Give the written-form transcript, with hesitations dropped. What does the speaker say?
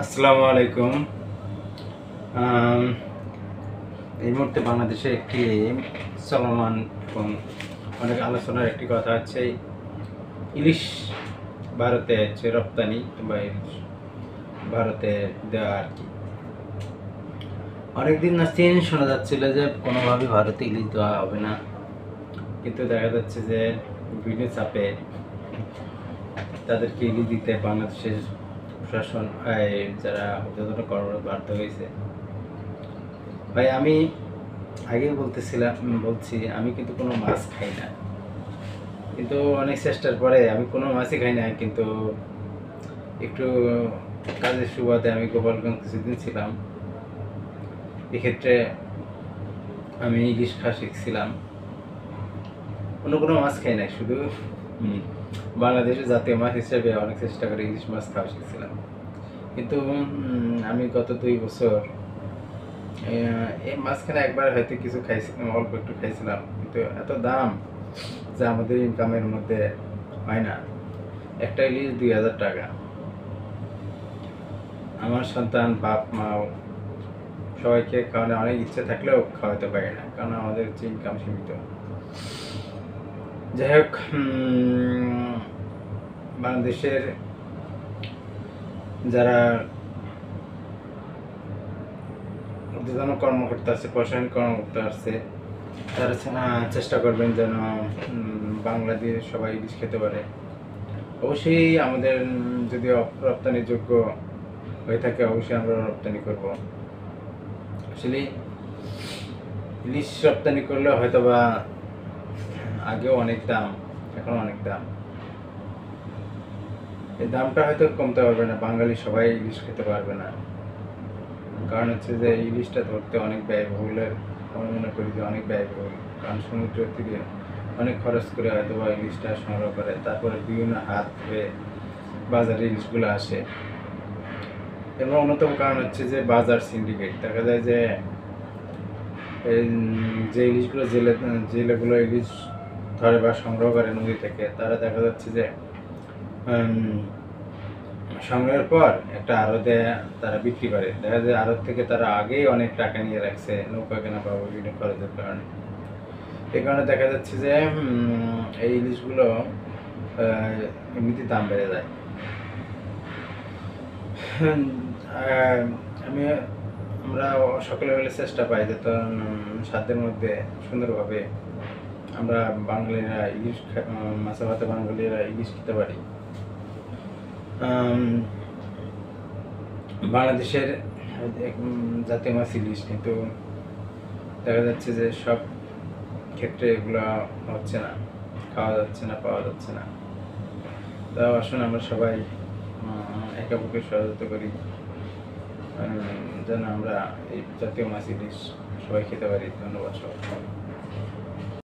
আসসালামু আলাইকুম। আম, এই মুহূর্তে বাংলাদেশে একটি চলমান এবং অনেক আলোচনার একটি কথা হচ্ছে ইলিশ ভারতে হচ্ছে রপ্তানি বা ইলিশ ভারতে দেওয়া আর কি। অনেকদিন শোনা যাচ্ছিল যে কোনোভাবে ভারতে ইলিশ দেওয়া হবে না, কিন্তু দেখা যাচ্ছে যে বিভিন্ন চাপে তাদেরকে ইলিশ দিতে বাংলাদেশের প্রশাসন যারা ঊর্ধ্বতন কর্মরত বাধ্য হয়েছে। ভাই আমি আগেই বলছি আমি কিন্তু কোনো মাছ খাই না, কিন্তু অনেক চেষ্টার পরে আমি কোনো মাছই খাই না, কিন্তু একটু কাজের সুবাদে আমি গোপালগঞ্জ কিছুদিন ছিলাম। এক্ষেত্রে আমি ইলিশ খাওয়া শিখছিলাম। কোনো মাছ খাই নাই, শুধু বাংলাদেশের জাতীয় মাছ হিসেবে অনেক চেষ্টা করে ইলিশ মাছ খাওয়া শিখছিলাম। কিন্তু আমি গত 2 বছর এই মাঝখানে একবার হয়তো কিছু খাইছিলাম, অল্প একটু খাইছিলাম, কিন্তু এত দাম যে আমাদের ইনকামের মধ্যে হয় না। একটা ইলিশ 2000 টাকা। আমার সন্তান, বাপ মাও সবাইকে খাওয়ানোর অনেক ইচ্ছে থাকলেও খাওয়াতে পারি না, কারণ আমাদের হচ্ছে ইনকাম সীমিত। যাই হোক, বাংলাদেশের যারা ঊর্ধ্বতন কর্মকর্তা আছে, প্রশাসনিক কর্মকর্তা আছে, তারা চেষ্টা করবেন যেন বাংলাদেশ সবাই ইলিশ খেতে পারে। অবশ্যই আমাদের যদি রপ্তানির যোগ্য হয়ে থাকে, অবশ্যই আমরা রপ্তানি করব। আসলে ইলিশ রপ্তানি করলে হয়তো বা আগেও অনেক দাম, এখনো অনেক দাম। এই দামটা হয়তো কমতে পারবে না, বাঙালি সবাই ইলিশ খেতে পারবে না। কারণ হচ্ছে যে ইলিশটা ধরতে অনেক ব্যয়বহুলের, আমি মনে করি যে অনেক ব্যয়বহুল। কারণ সমুদ্র থেকে অনেক খরচ করে হয়তো বা ইলিশটা সংগ্রহ করে, তারপরে বিভিন্ন হাত হয়ে বাজারে ইলিশগুলো আসে। এবং অন্যতম কারণ হচ্ছে যে বাজার সিন্ডিকেট। দেখা যায় যে যে ইলিশগুলো জেলেগুলো ইলিশ ধরে বা সংগ্রহ করে নদী থেকে, তারা দেখা যাচ্ছে যে সংগ্রহের পর একটা আড়তে তারা বিক্রি করে। দেখা যায় আড়ত থেকে তারা আগেই অনেক টাকা নিয়ে রাখছে নৌকা কেনা বা বিভিন্ন খরচের কারণে। এই কারণে দেখা যাচ্ছে যে এই ইলিশগুলো এমনিতে দাম বেড়ে যায়। আমরা সকলে মিলে চেষ্টা পাই যে সাধ্যের মধ্যে সুন্দরভাবে আমরা বাঙালিরা ইলিশ মাছে ভাতে বাঙালিরা ইলিশ খেতে পারি। বাংলাদেশের জাতীয় মাছ ইলিশ, কিন্তু দেখা যাচ্ছে যে সব ক্ষেত্রে এগুলো হচ্ছে না, খাওয়া যাচ্ছে না, পাওয়া যাচ্ছে না। তাও আসুন আমরা সবাই একে অপরকে সহযোগিতা করি যেন আমরা এই জাতীয় মাছ ইলিশ সবাই খেতে পারি। ধন্যবাদ সবাই।